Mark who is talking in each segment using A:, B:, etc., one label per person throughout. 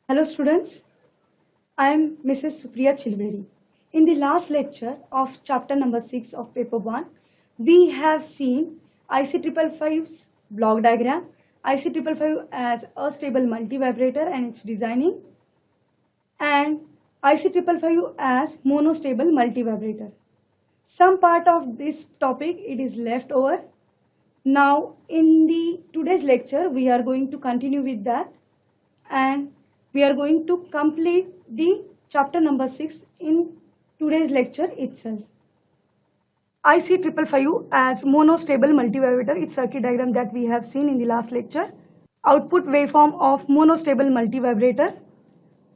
A: Hello students, I am Mrs. Supriya Chilveri. In the last lecture of chapter number 6 of paper 1, we have seen IC555's block diagram, IC555 as a stable multivibrator and its designing, and IC555 as monostable multivibrator. Some part of this topic it is left over. Now in the today's lecture we are going to continue with that, and we are going to complete the chapter number 6 in today's lecture itself. IC555 as monostable multivibrator, its circuit diagram that we have seen in the last lecture. Output waveform of monostable multivibrator.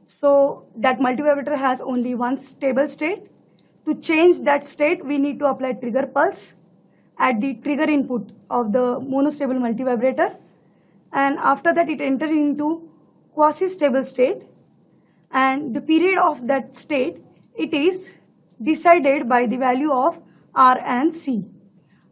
A: So that multivibrator has only one stable state. To change that state, we need to apply trigger pulse at the trigger input of the monostable multivibrator, and after that it enters into quasi-stable state, and the period of that state it is decided by the value of R and C.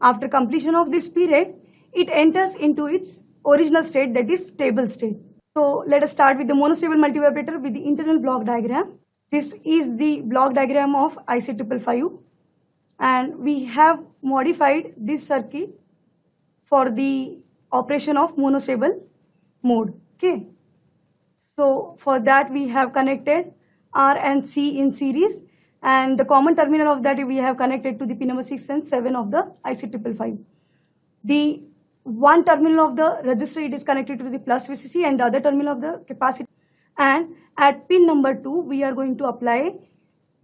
A: After completion of this period, it enters into its original state, that is stable state. So let us start with the monostable multivibrator with the internal block diagram. This is the block diagram of IC555, and we have modified this circuit for the operation of monostable mode. Okay. So for that we have connected R and C in series, and the common terminal of that we have connected to the pin number 6 and 7 of the IC555. The one terminal of the resistor it is connected to the plus VCC, and the other terminal of the capacitor. And at pin number 2 we are going to apply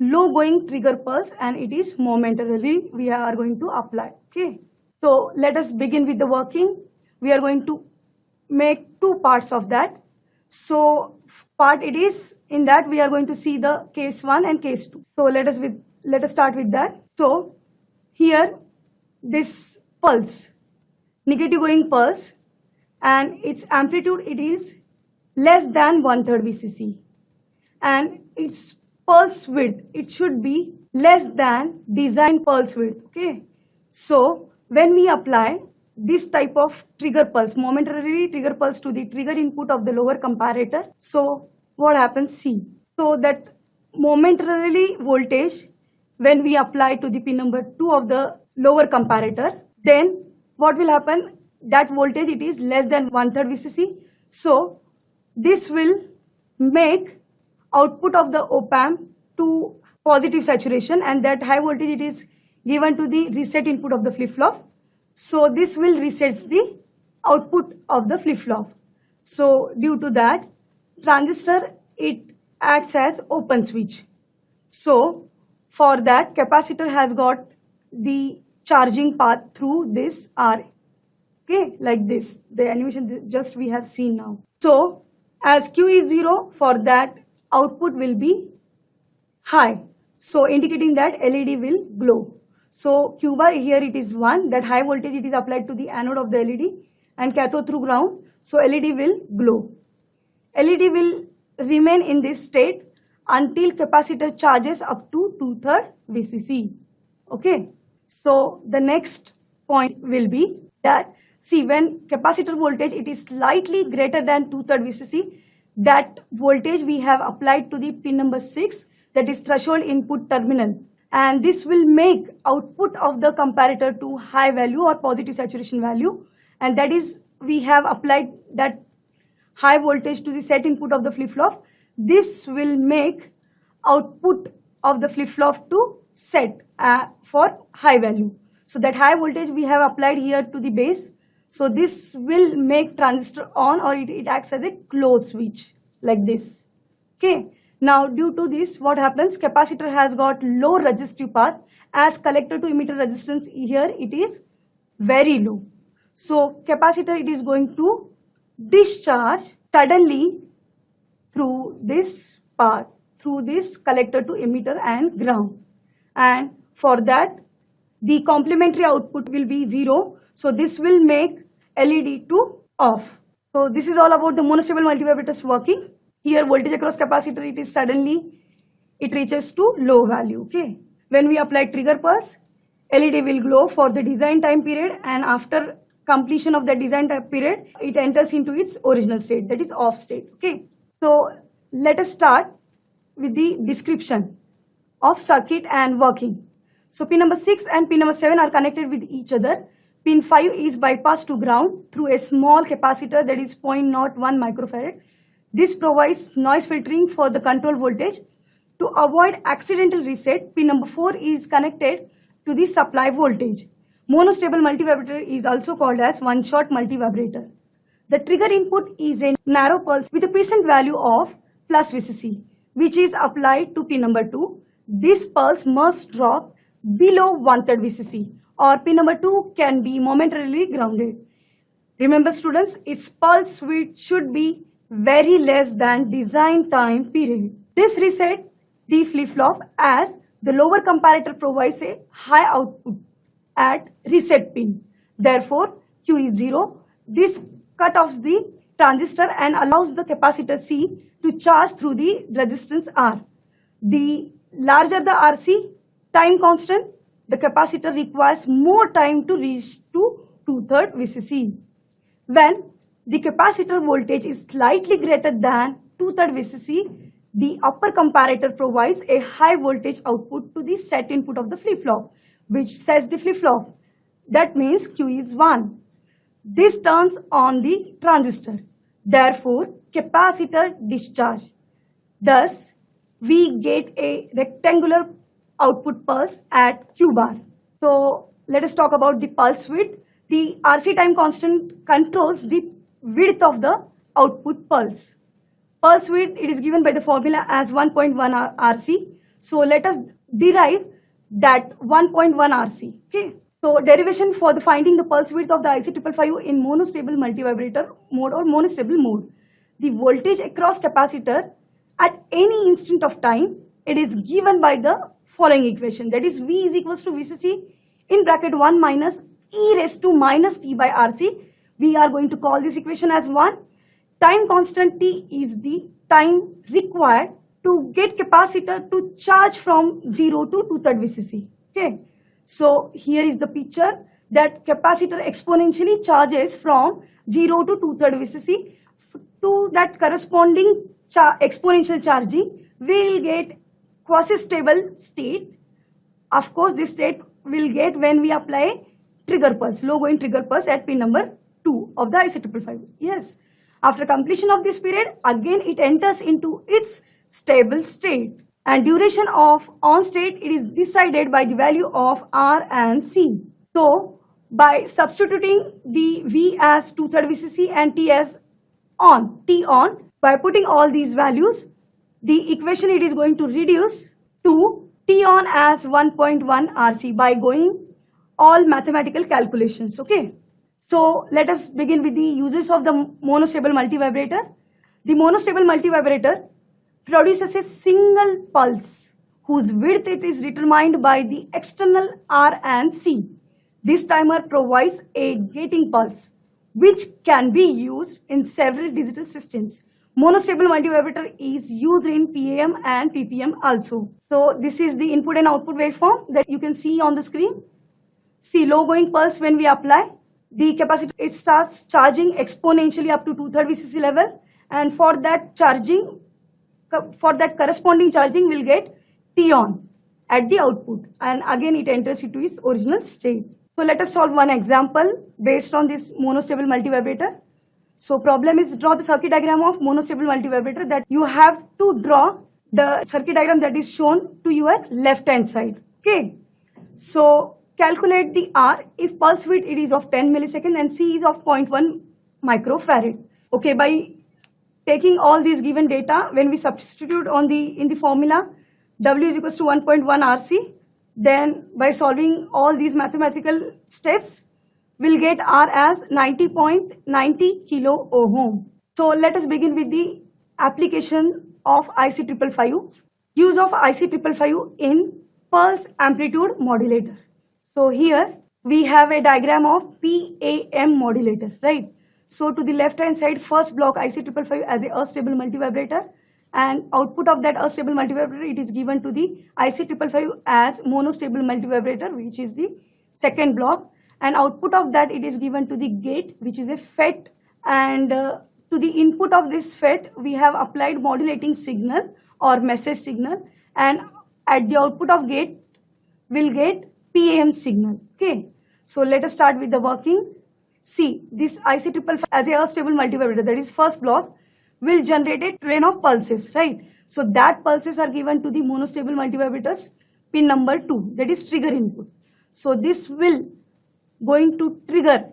A: low going trigger pulse, and it is momentarily we are going to apply. Okay. So let us begin with the working. We are going to make two parts of that. So part it is in that we are going to see the case 1 and case 2. So let us start with that. So here this pulse, negative going pulse, and its amplitude it is less than 1/3 VCC, and its pulse width it should be less than design pulse width. Okay. So when we apply this type of trigger pulse, momentarily trigger pulse to the trigger input of the lower comparator, so what happens? See, so that momentarily voltage when we apply to the pin number 2 of the lower comparator, then what will happen? That voltage it is less than 1/3 VCC. So this will make output of the op-amp to positive saturation, and that high voltage it is given to the reset input of the flip-flop. So this will reset the output of the flip-flop. So due to that, transistor it acts as open switch. So for that, capacitor has got the charging path through this R. Okay, like this, the animation just we have seen now. So as Q is 0, for that output will be high, so indicating that LED will glow. So Q bar here it is 1, that high voltage it is applied to the anode of the LED and cathode through ground, so LED will glow. LED will remain in this state until capacitor charges up to 2/3 VCC. Okay. So the next point will be that, see, when capacitor voltage it is slightly greater than 2/3 VCC, that voltage we have applied to the pin number 6, that is threshold input terminal, and this will make output of the comparator to high value or positive saturation value, and that is we have applied that high voltage to the set input of the flip-flop. This will make output of the flip-flop to set for high value. So that high voltage we have applied here to the base, so this will make transistor on, or it acts as a closed switch like this. Okay. Now due to this, what happens? Capacitor has got low resistive path, as collector to emitter resistance here it is very low. So capacitor it is going to discharge suddenly through this path, through this collector to emitter and ground, and for that the complementary output will be 0. So this will make LED to off. So this is all about the monostable multivibrators working. Here voltage across capacitor it is suddenly it reaches to low value. Okay. When we apply trigger pulse, LED will glow for the design time period, and after completion of the design time period, it enters into its original state, that is off state. Okay. So let us start with the description of circuit and working. So pin number 6 and pin number 7 are connected with each other. Pin 5 is bypassed to ground through a small capacitor that is 0.01 microfarad. This provides noise filtering for the control voltage. To avoid accidental reset, pin number 4 is connected to the supply voltage. Monostable multivibrator is also called as one-shot multivibrator. The trigger input is a narrow pulse with a percent value of plus VCC, which is applied to pin number 2. This pulse must drop below 1/3 VCC, or pin number 2 can be momentarily grounded. Remember students, its pulse width should be very less than design time period. This reset the flip-flop as the lower comparator provides a high output at reset pin. Therefore, Q is 0. This cut off the transistor and allows the capacitor C to charge through the resistance R. The larger the RC time constant, the capacitor requires more time to reach to 2/3 VCC. When the capacitor voltage is slightly greater than 2/3 VCC, the upper comparator provides a high voltage output to the set input of the flip-flop, which sets the flip-flop. That means Q is 1. This turns on the transistor. Therefore, capacitor discharge. Thus, we get a rectangular output pulse at Q bar. So, let us talk about the pulse width. The RC time constant controls the width of the output pulse. Pulse width, it is given by the formula as 1.1 RC. So, let us derive that 1.1 RC. Okay. So, derivation for the finding the pulse width of the IC555 in monostable multivibrator mode or monostable mode. The voltage across capacitor at any instant of time, it is given by the following equation, that is V is equals to VCC in bracket 1 minus e raised to minus t by RC. We are going to call this equation as 1. Time constant T is the time required to get capacitor to charge from 0 to 2/3 VCC. Okay. So here is the picture that capacitor exponentially charges from 0 to 2/3 VCC. To that corresponding exponential charging, we will get quasi-stable state. Of course, this state will get when we apply trigger pulse, low going trigger pulse at pin number 2 of the IC555. Yes. After completion of this period, again it enters into its stable state. And duration of on state, it is decided by the value of R and C. So, by substituting the V as 2/3 VCC and T as T on, by putting all these values, the equation it is going to reduce to T on as 1.1 RC by going all mathematical calculations. Okay. So, let us begin with the uses of the monostable multivibrator. The monostable multivibrator produces a single pulse whose width it is determined by the external R and C. This timer provides a gating pulse which can be used in several digital systems. Monostable multivibrator is used in PAM and PPM also. So this is the input and output waveform that you can see on the screen. See, low going pulse when we apply, the capacitor it starts charging exponentially up to 2/3 VCC level, and for that corresponding charging will get T on at the output, and again it enters into its original state. So let us solve one example based on this monostable multivibrator. So problem is draw the circuit diagram of monostable multivibrator. That you have to draw the circuit diagram that is shown to your left hand side. Okay. So calculate the R if pulse width it is of 10 millisecond and C is of 0.1 microfarad. Okay, by taking all these given data, when we substitute in the formula, W is equals to 1.1 RC, then by solving all these mathematical steps, we'll get R as 90.90 kilo ohm. So let us begin with the application of IC555. Use of IC555 in pulse amplitude modulator. So here we have a diagram of PAM modulator, right? So to the left hand side, first block IC555 as a astable multivibrator, and output of that astable multivibrator it is given to the IC555 as monostable multivibrator, which is the second block, and output of that it is given to the gate, which is a FET, and to to the input of this FET, we have applied modulating signal or message signal, and at the output of gate, we'll get PAM signal. Okay, so let us start with the working. See, this IC555 as a stable multivibrator, that is first block, will generate a train of pulses, right? So that pulses are given to the monostable multivibrators pin number 2, that is trigger input. So this will going to trigger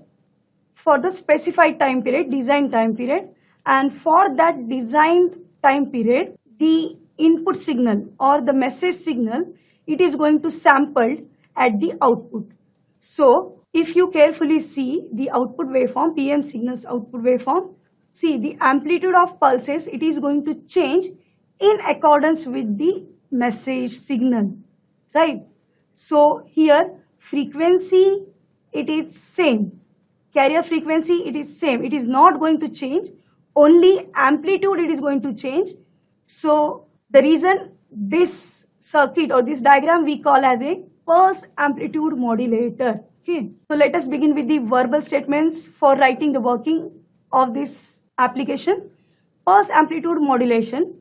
A: for the specified time period, design time period, and for that designed time period, the input signal or the message signal, it is going to sampled at the output. So if you carefully see the output waveform, PM signals output waveform, see the amplitude of pulses, it is going to change in accordance with the message signal, right? So here frequency, it is same. Carrier frequency, it is same. It is not going to change. Only amplitude it is going to change. So the reason this circuit or this diagram we call as a pulse amplitude modulator. Okay. So let us begin with the verbal statements for writing the working of this application. Pulse amplitude modulation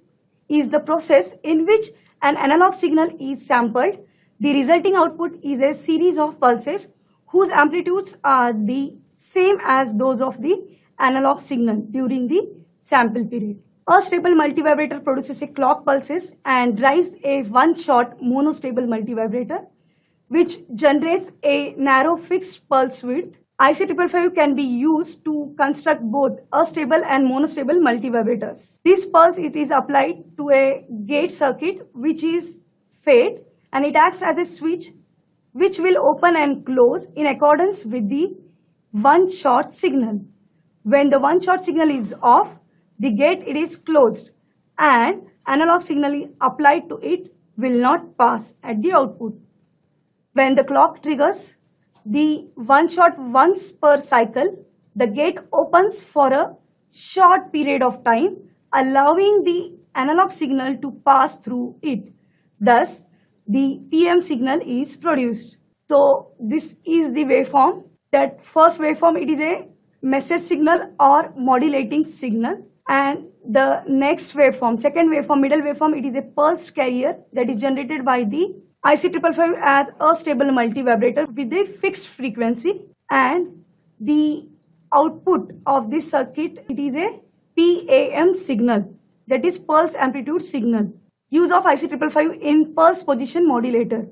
A: is the process in which an analog signal is sampled. The resulting output is a series of pulses whose amplitudes are the same as those of the analog signal during the sample period. A stable multivibrator produces a clock pulses and drives a one-shot monostable multivibrator which generates a narrow fixed pulse width. IC555 can be used to construct both astable and monostable multivibrators. This pulse, it is applied to a gate circuit which is FET, and it acts as a switch which will open and close in accordance with the one-shot signal. When the one-shot signal is off, the gate it is closed and analog signal applied to it will not pass at the output. When the clock triggers the one-shot once per cycle, the gate opens for a short period of time, allowing the analog signal to pass through it. Thus, the PM signal is produced. So this is the waveform. That first waveform, it is a message signal or modulating signal, and the next waveform, second waveform, middle waveform, it is a pulsed carrier that is generated by the IC555 as a stable multivibrator with a fixed frequency, and the output of this circuit, it is a PAM signal, that is pulse amplitude signal. Use of IC555 in pulse position modulator.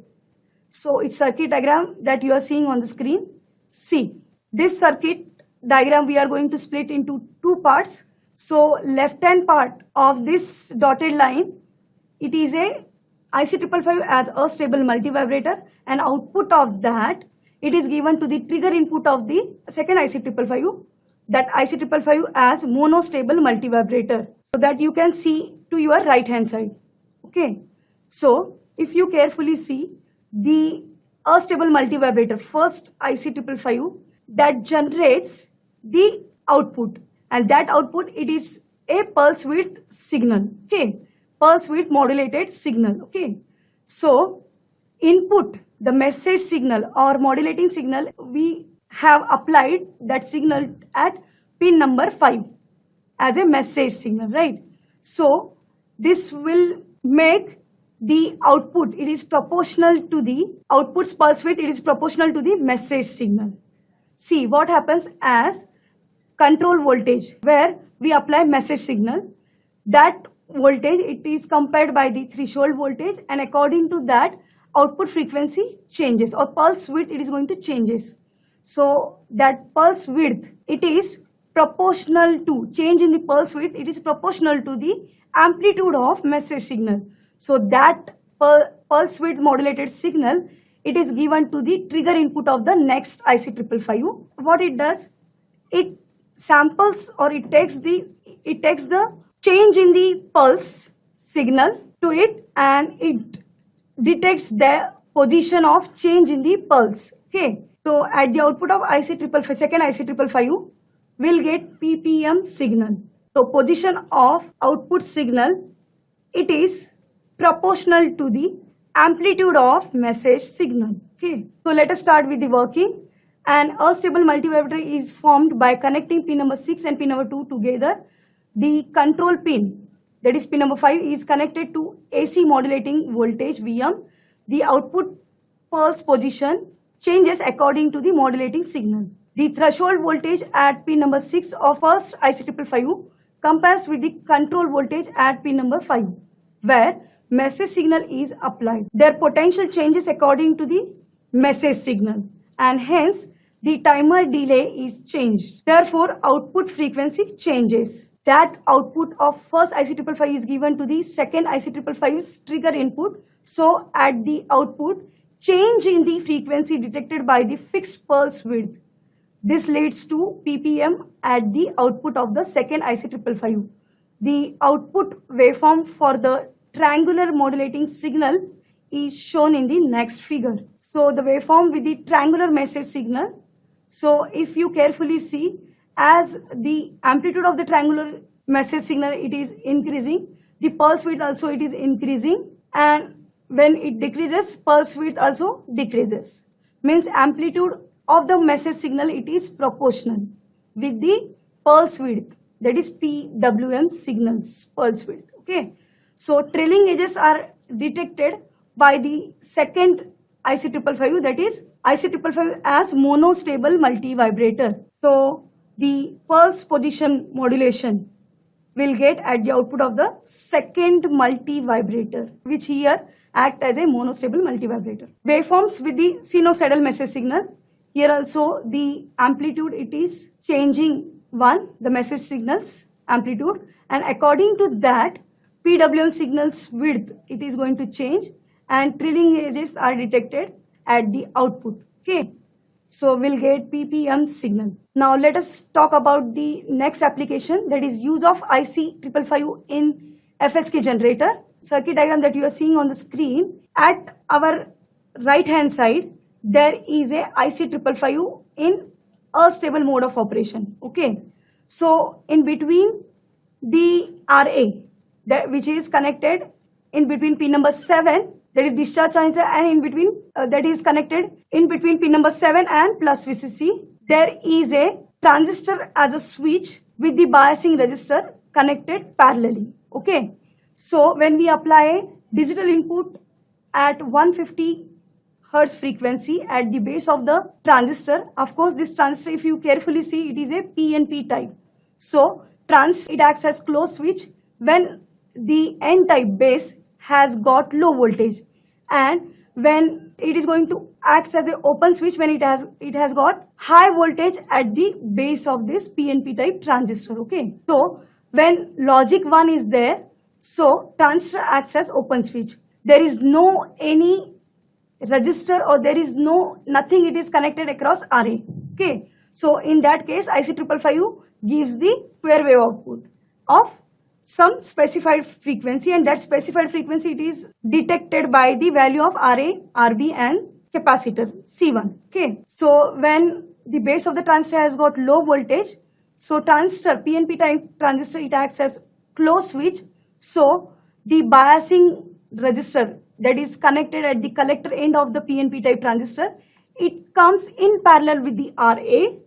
A: So it's circuit diagram that you are seeing on the screen. See, this circuit diagram we are going to split into two parts. So left hand part of this dotted line, it is a IC555 as a stable multivibrator, and output of that, it is given to the trigger input of the second IC555, that IC555 as monostable multivibrator, so that you can see to your right hand side. Okay, so if you carefully see the astable multivibrator, first IC555, that generates the output, and that output, it is a pulse width signal. Okay, pulse width modulated signal. Okay, so input, the message signal or modulating signal, we have applied that signal at pin number 5 as a message signal, right? So this will make the output, it is proportional to the output's pulse width, it is proportional to the message signal. See what happens as control voltage, where we apply message signal, that voltage, it is compared by the threshold voltage, and according to that output frequency changes, or pulse width, it is going to changes. So that pulse width, it is proportional to change in the pulse width, it is proportional to the amplitude of message signal. So that pulse width modulated signal, it is given to the trigger input of the next IC555. What it does, it samples or it takes the change in the pulse signal to it, and it detects the position of change in the pulse. Okay, so at the output of IC555, second IC555 will get PPM signal. So position of output signal, it is proportional to the amplitude of message signal. Okay, so let us start with the working. An astable multivibrator is formed by connecting pin number 6 and pin number 2 together the control pin, that is pin number 5, is connected to AC modulating voltage VM. The output pulse position changes according to the modulating signal. The threshold voltage at pin number 6 of first IC555 compares with the control voltage at pin number 5, where message signal is applied. Their potential changes according to the message signal, and hence the timer delay is changed. Therefore, output frequency changes. That output of first IC555 is given to the second IC555's trigger input. So, at the output, change in the frequency detected by the fixed pulse width. This leads to PPM at the output of the second IC555. The output waveform for the triangular modulating signal is shown in the next figure. So the waveform with the triangular message signal. So if you carefully see, as the amplitude of the triangular message signal, it is increasing, the pulse width also it is increasing, and when it decreases, pulse width also decreases. Means amplitude of the message signal, it is proportional with the pulse width, that is PWM signals pulse width. Okay, so trailing edges are detected by the second IC555, that is IC555 as monostable multi-vibrator. So the pulse position modulation will get at the output of the second multi-vibrator, which here act as a monostable multi-vibrator. Waveforms with the sinusoidal message signal. Here also the amplitude, it is changing the message signals amplitude, and according to that PWM signals width, it is going to change, and trailing edges are detected at the output. Okay, so we'll get PPM signal. Now let us talk about the next application, that is use of IC555 in FSK generator. Circuit diagram that you are seeing on the screen. At our right hand side, there is a IC555 in a stable mode of operation. Okay, so in between the RA, that which is connected in between pin number 7, that is discharge transistor, and in between that is connected in between pin number 7 and plus VCC, there is a transistor as a switch with the biasing resistor connected parallelly. Okay, so when we apply digital input at 150 Hertz frequency at the base of the transistor, of course this transistor, if you carefully see, it is a PNP type. So it acts as closed switch when the N type base has got low voltage, and when it is going to act as an open switch when it has got high voltage at the base of this PNP type transistor. Okay, so when logic 1 is there, so transistor acts as open switch. There is no any register, or there is nothing, it is connected across RA. Okay, so in that case IC555 gives the square wave output of some specified frequency, and that specified frequency, it is detected by the value of RA, RB and capacitor C1. Okay, so when the base of the transistor has got low voltage, so transistor, PNP type transistor, it acts as closed switch. So the biasing resistor that is connected at the collector end of the PNP type transistor, it comes in parallel with the RA,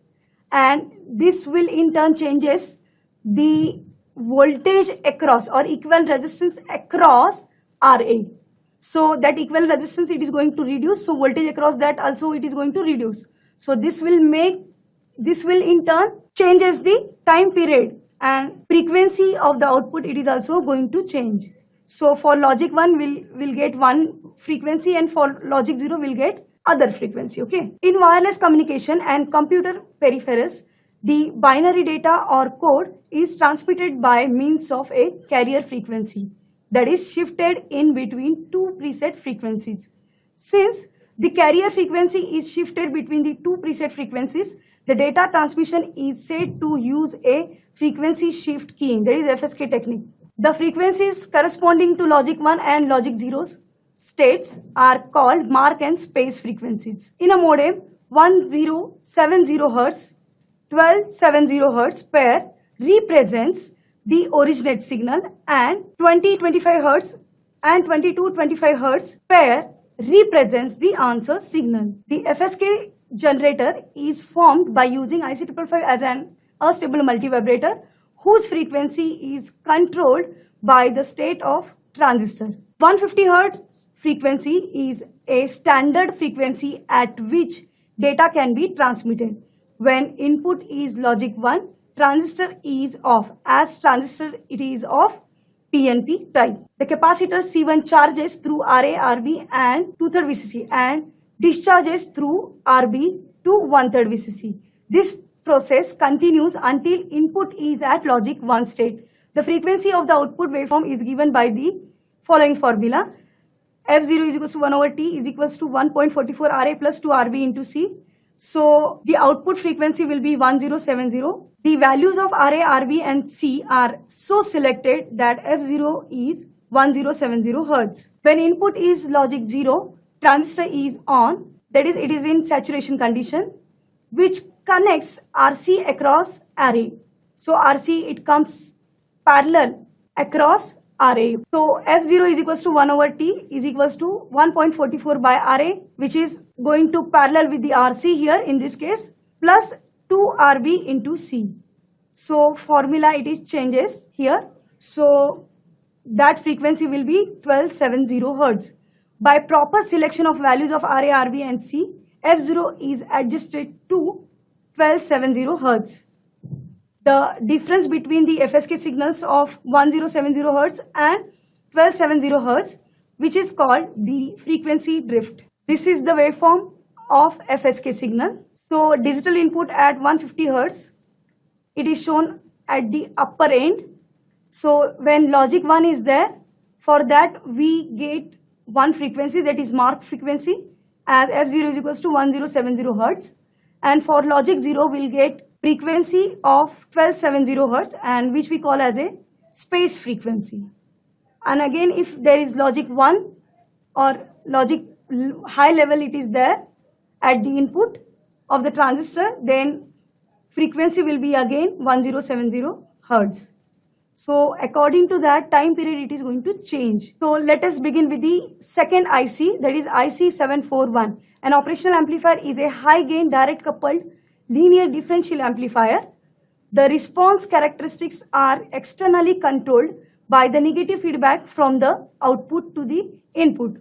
A: and this will in turn changes the voltage across or equivalent resistance across RA. So that equivalent resistance, it is going to reduce, so voltage across that also it is going to reduce. So this will in turn changes the time period, and frequency of the output, it is also going to change. So for logic 1 will get one frequency, and for logic 0 will get other frequency. Okay, in wireless communication and computer peripherals, the binary data or code is transmitted by means of a carrier frequency that is shifted in between two preset frequencies. Since the carrier frequency is shifted between the two preset frequencies, the data transmission is said to use a frequency shift keying, that is FSK technique. The frequencies corresponding to logic 1 and logic 0's states are called mark and space frequencies. In a modem, 1070 Hz, 1270 Hz pair represents the originate signal, and 2025 Hz and 2225 Hz pair represents the answer signal. The FSK generator is formed by using IC555 as an unstable multivibrator whose frequency is controlled by the state of transistor. 150 Hz frequency is a standard frequency at which data can be transmitted. When input is logic 1, transistor is off, as transistor it is of PNP type. The capacitor C1 charges through RA, RB and 2/3 VCC and discharges through RB to 1/3 VCC. This process continues until input is at logic 1 state. The frequency of the output waveform is given by the following formula. F0 is equals to 1 over T is equals to 1.44 RA plus 2 RB into C. So the output frequency will be 1070. The values of RA, RB and C are so selected that F0 is 1070 Hz. When input is logic 0, transistor is on, that is it is in saturation condition, which connects RC across array. So RC it comes parallel across RA. So F0 is equals to 1 over T is equals to 1.44 by RA, which is going to parallel with the RC here in this case, plus 2 RB into C. So formula it is changes here. So that frequency will be 1270 Hz. By proper selection of values of RA, RB and C, F0 is adjusted to 1270 Hz. The difference between the FSK signals of 1070 Hz and 1270 Hz, which is called the frequency drift. This is the waveform of FSK signal. So digital input at 150 Hz, it is shown at the upper end. So when logic 1 is there, for that we get one frequency, that is marked frequency, as F0 is equals to 1070 Hz. And for logic 0 we'll get frequency of 1270 Hz, and which we call as a space frequency. And again, if there is logic 1 or logic high level it is there at the input of the transistor, then frequency will be again 1070 Hz. So according to that time period it is going to change. So let us begin with the second IC, that is IC741. An operational amplifier is a high gain direct coupled linear differential amplifier. The response characteristics are externally controlled by the negative feedback from the output to the input.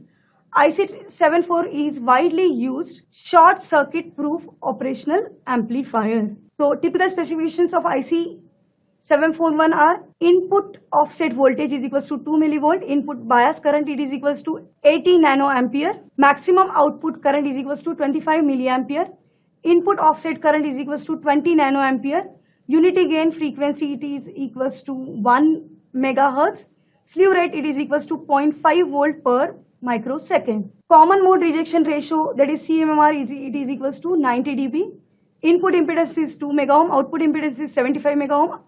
A: IC74 is widely used short circuit proof operational amplifier. So typical specifications of IC741 are: input offset voltage is equals to 2 millivolt, input bias current it is equals to 80 nanoampere, maximum output current is equals to 25 milliampere, input offset current is equals to 20 nanoampere, unity gain frequency it is equals to 1 megahertz, slew rate it is equals to 0.5 volt per microsecond. Common mode rejection ratio, that is CMMR, it is equals to 90 dB. Input impedance is 2 mega ohm, output impedance is 75 mega ohm.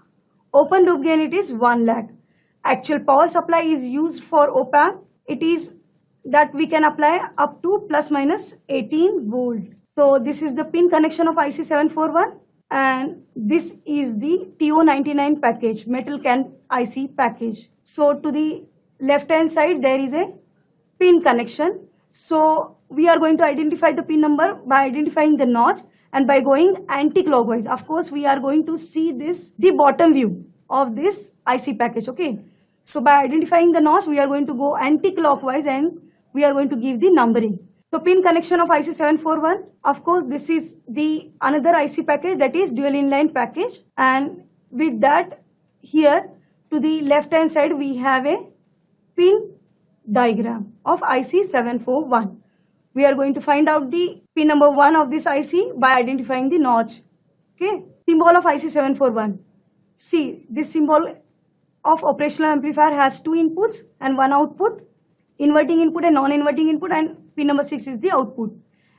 A: Open loop gain it is 1 lakh. Actual power supply is used for op-amp. It is that we can apply up to plus minus 18 volt. So this is the pin connection of IC741, and this is the TO99 package, metal can IC package. So to the left hand side there is a pin connection. So we are going to identify the pin number by identifying the notch and by going anti-clockwise. Of course we are going to see this, the bottom view of this IC package, okay. So by identifying the notch we are going to go anti-clockwise and we are going to give the numbering. So pin connection of IC741, of course this is the another IC package, that is dual inline package, and with that here to the left hand side we have a pin diagram of IC741. We are going to find out the pin number 1 of this IC by identifying the notch, okay. Symbol of IC741. See, this symbol of operational amplifier has 2 inputs and 1 output, inverting input and non-inverting input, and pin number 6 is the output.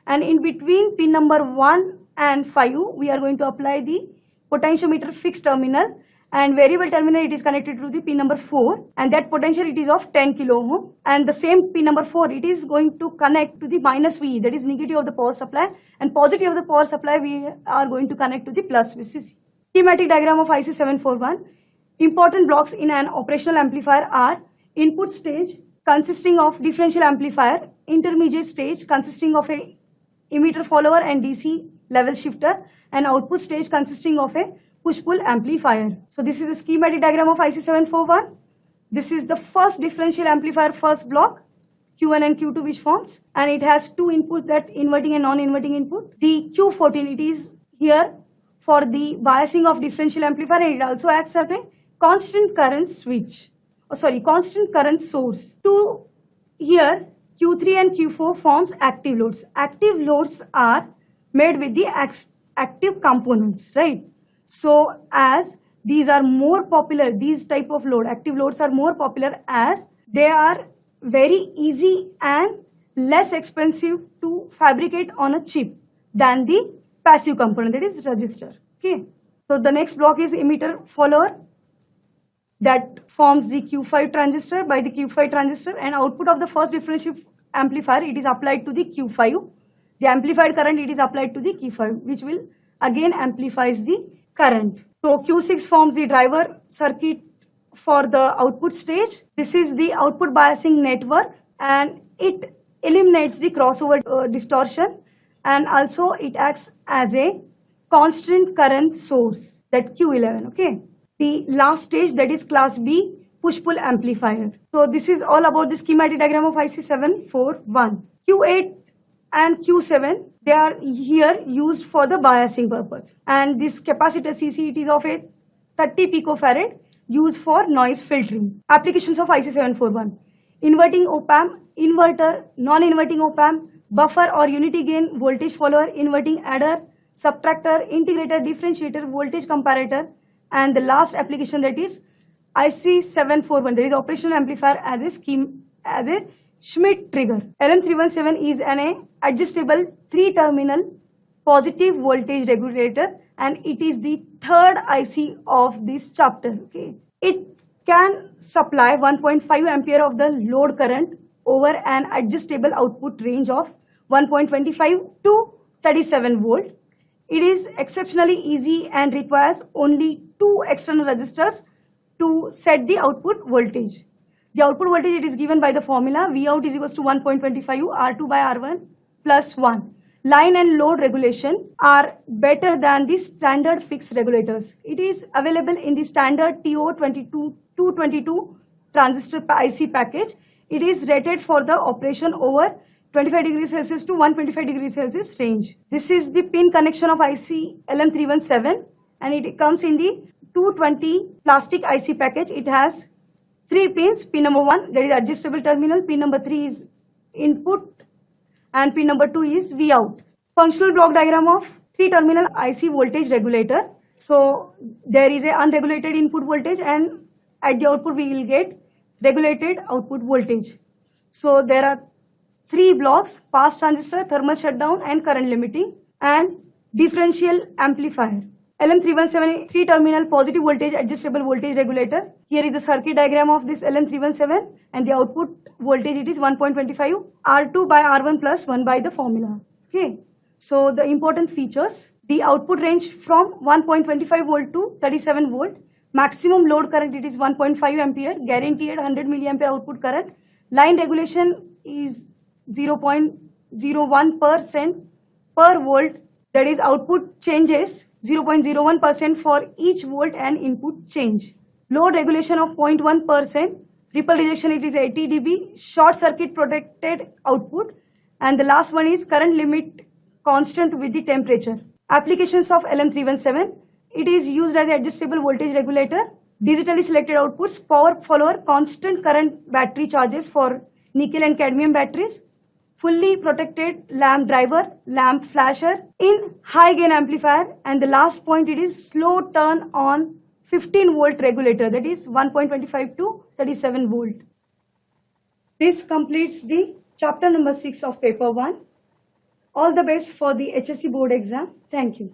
A: And in between pin number 1 and 5 we are going to apply the potentiometer fixed terminal, and variable terminal it is connected to the pin number 4, and that potential it is of 10 kilo ohm, and the same pin number 4 it is going to connect to the minus VE, that is negative of the power supply, and positive of the power supply we are going to connect to the plus VCC. Schematic diagram of IC741. Important blocks in an operational amplifier are: input stage consisting of differential amplifier, intermediate stage consisting of a emitter follower and DC level shifter, and output stage consisting of a push-pull amplifier. So this is the schematic diagram of IC741. This is the first differential amplifier, first block, Q1 and Q2 which forms, and it has two inputs, that inverting and non-inverting input. The Q14, it is here for the biasing of differential amplifier, and it also acts as a constant current switch, constant current source. To here, Q3 and Q4 forms active loads. Active loads are made with the active components, right? So as these are more popular, these type of load, active loads are more popular as they are very easy and less expensive to fabricate on a chip than the passive component, that is resistor. Okay. So the next block is emitter follower, that forms the Q5 transistor. By the Q5 transistor, and output of the first differential amplifier, it is applied to the Q5. The amplified current, it is applied to the Q5, which will again amplifies the current. So Q6 forms the driver circuit for the output stage. This is the output biasing network, and it eliminates the crossover distortion, and also it acts as a constant current source, that Q11. Okay. The last stage, that is class B, push-pull amplifier. So this is all about the schematic diagram of IC741. Q8 and Q7, they are here used for the biasing purpose, and this capacitor CC, it is of a 30 picofarad, used for noise filtering. Applications of IC741: inverting op-amp, inverter, non-inverting op-amp, buffer or unity gain voltage follower, inverting adder, subtractor, integrator, differentiator, voltage comparator, and the last application, that is IC741, that is operational amplifier as a Schmitt trigger. LM317 is an adjustable 3-terminal positive voltage regulator, and it is the third IC of this chapter. Okay. It can supply 1.5 ampere of the load current over an adjustable output range of 1.25 to 37 volt. It is exceptionally easy and requires only 2 external resistors to set the output voltage. The output voltage, it is given by the formula Vout is equals to 1.25 R2 by R1 plus 1. Line and load regulation are better than the standard fixed regulators. It is available in the standard TO222 transistor IC package. It is rated for the operation over 25 degrees Celsius to 125 degrees Celsius range. This is the pin connection of IC LM317, and it comes in the 220 plastic IC package. It has 3 pins. Pin number 1, that is adjustable terminal. Pin number 3 is input, and pin number 2 is Vout. Functional block diagram of 3-terminal IC voltage regulator. So there is a unregulated input voltage, and at the output we will get regulated output voltage. So there are 3 blocks: pass transistor, thermal shutdown, and current limiting, and differential amplifier. LM317 3-terminal positive voltage adjustable voltage regulator. Here is the circuit diagram of this LM317, and the output voltage, it is 1.25 R2 by R1 plus 1 by the formula. Okay. So the important features: the output range from 1.25 volt to 37 volt. Maximum load current, it is 1.5 ampere. Guaranteed 100 milliampere output current. Line regulation is 0.01% per volt, that is output changes 0.01% for each volt and input change. Load regulation of 0.1%. Ripple rejection, it is 80 dB. Short circuit protected output. And the last one is current limit constant with the temperature. Applications of LM317: it is used as an adjustable voltage regulator, digitally selected outputs, power follower, constant current battery charges for nickel and cadmium batteries, fully protected lamp driver, lamp flasher, in high gain amplifier, and the last point, it is slow turn on 15 volt regulator, that is 1.25 to 37 volt. This completes the chapter number 6 of paper 1. All the best for the HSC board exam. Thank you.